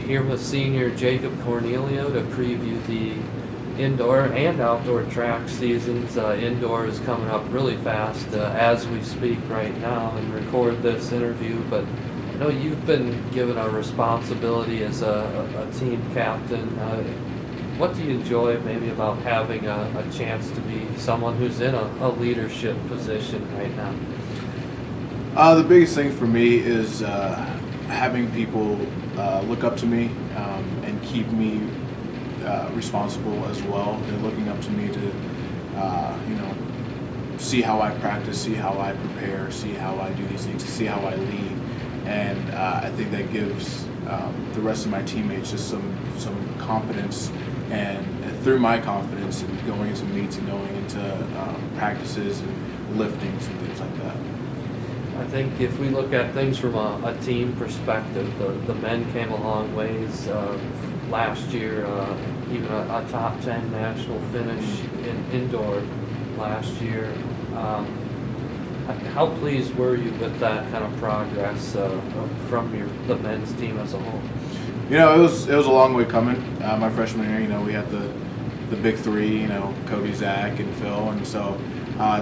here with senior Jacob Cornelio to preview the indoor and outdoor track seasons. Indoor is coming up really fast as we speak right now and record this interview, but I know you've been given a responsibility as a team captain. What do you enjoy maybe about having a chance to be someone who's in a leadership position right now? The biggest thing for me is having people look up to me and keep me responsible as well. They're looking up to me to, see how I practice, see how I prepare, see how I do these things, see how I lead. And I think that gives the rest of my teammates just some confidence, and through my confidence in going into meets and going into practices and liftings and things like that. I think if we look at things from a team perspective, the men came a long ways. Last year, even a top 10 national finish in indoor last year. How pleased were you with that kind of progress from the men's team as a whole? It was a long way coming. My freshman year, we had the big three, Cody, Zach, and Phil, and so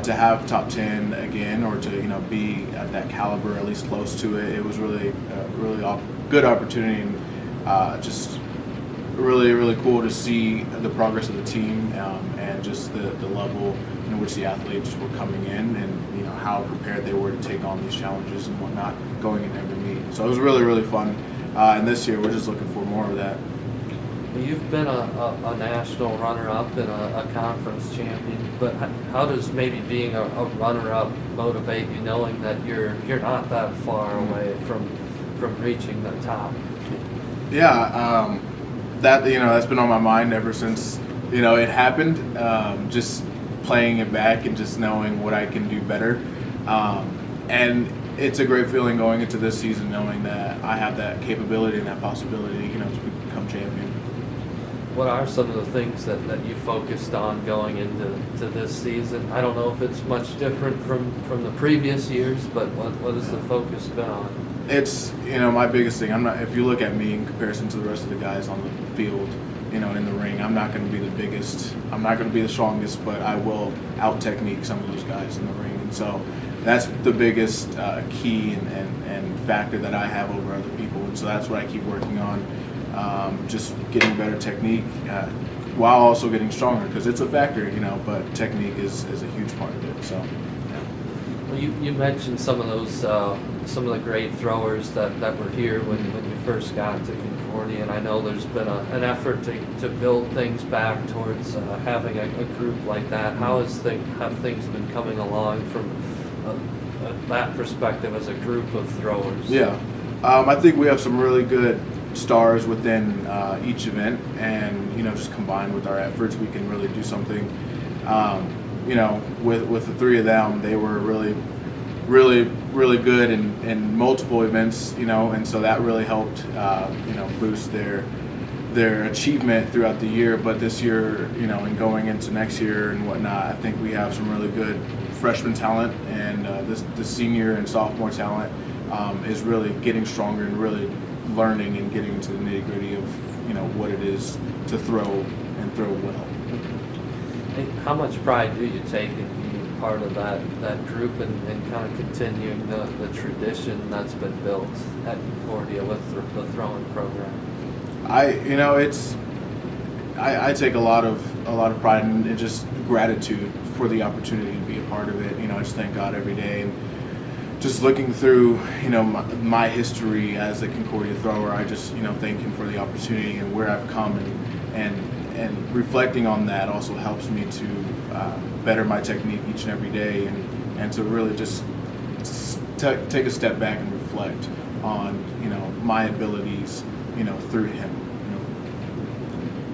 to have top 10 again, or to be at that caliber, at least close to it, it was really good opportunity, and just really cool to see the progress of the team and just the level in which the athletes were coming in, and how prepared they were to take on these challenges and whatnot going into every meet. So it was really fun, and this year we're just looking for more of that. You've been a national runner-up and a conference champion, but how does maybe being a runner-up motivate you, knowing that you're not that far away from reaching the top? Yeah, that's been on my mind ever since it happened. Just playing it back and just knowing what I can do better, and it's a great feeling going into this season, knowing that I have that capability and that possibility, to become champion. What are some of the things that you focused on going into this season? I don't know if it's much different from the previous years, but what has the focus been on? It's my biggest thing. If you look at me in comparison to the rest of the guys on the field, in the ring, I'm not going to be the biggest. I'm not going to be the strongest, but I will out technique some of those guys in the ring. And so that's the biggest key and factor that I have over other people. And so that's what I keep working on, just getting better technique while also getting stronger, because it's a factor, but technique is a huge part of it. So. Well, you mentioned some of those, some of the great throwers that were here when you first got to Concordia, and I know there's been an effort to build things back towards having a group like that. How have things been coming along from that perspective as a group of throwers? Yeah, I think we have some really good stars within each event, and just combined with our efforts, we can really do something. With the three of them, they were really good in multiple events, and so that really helped, boost their achievement throughout the year. But this year, and going into next year and whatnot, I think we have some really good freshman talent, and the senior and sophomore talent is really getting stronger and really learning and getting into the nitty-gritty of what it is to throw and throw well. How much pride do you take in being part of that group and kind of continuing the tradition that's been built at Concordia with the throwing program? I take a lot of pride and just gratitude for the opportunity to be a part of it. I just thank God every day, and just looking through my history as a Concordia thrower, I just thank Him for the opportunity and where I've come, and reflecting on that also helps me to better my technique each and every day, and to really just take a step back and reflect on my abilities through Him.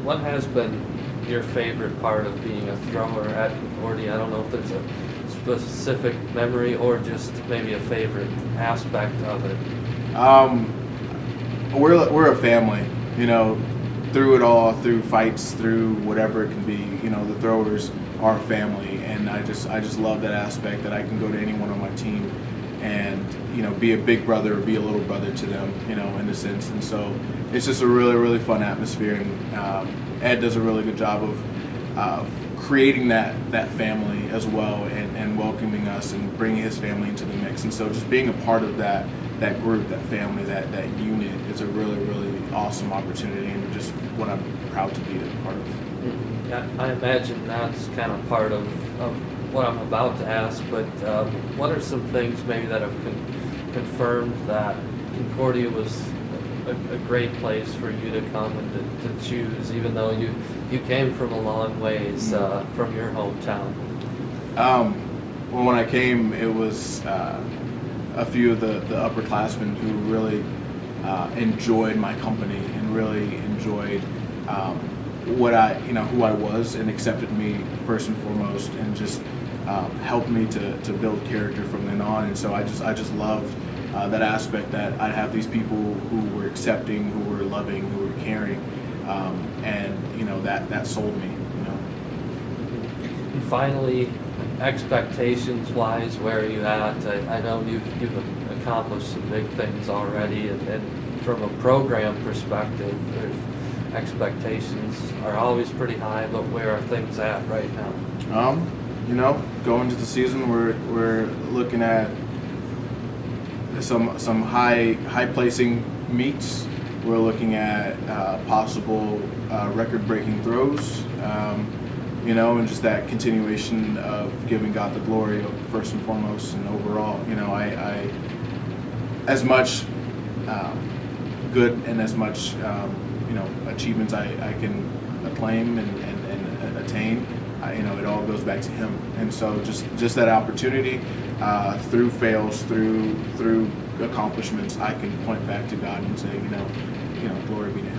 What has been your favorite part of being a thrower at Concordia? I don't know if there's a specific memory or just maybe a favorite aspect of it. We're a family, through it all, through fights, through whatever it can be. The throwers are a family, and I just love that aspect, that I can go to anyone on my team and be a big brother or be a little brother to them, in a sense. And so it's just a really, really fun atmosphere, and Ed does a really good job of creating that family as well, and welcoming us and bringing his family into the mix. And so just being a part of that group, that family, that unit is a really, really awesome opportunity, and just what I'm proud to be a part of. Yeah, I imagine that's kind of part of what I'm about to ask, but what are some things maybe that have confirmed that Concordia was a great place for you to come and to choose, even though you came from a long ways from your hometown? Well, when I came, it was a few of the upperclassmen who really enjoyed my company and really enjoyed what who I was, and accepted me first and foremost, and just helped me to build character from then on. And so I just loved that aspect, that I'd have these people who were accepting, who were loving, who were caring, and that sold me. And finally, expectations-wise, where are you at? I know you've accomplished some big things already, and from a program perspective, expectations are always pretty high, but where are things at right now? Going into the season, we're looking at some high placing meets. We're looking at possible record-breaking throws, and just that continuation of giving God the glory first and foremost, and overall, I as much good and as much achievements I can acclaim and attain, it all goes back to Him. And so just that opportunity, through fails, through accomplishments, I can point back to God and say, glory be to Him.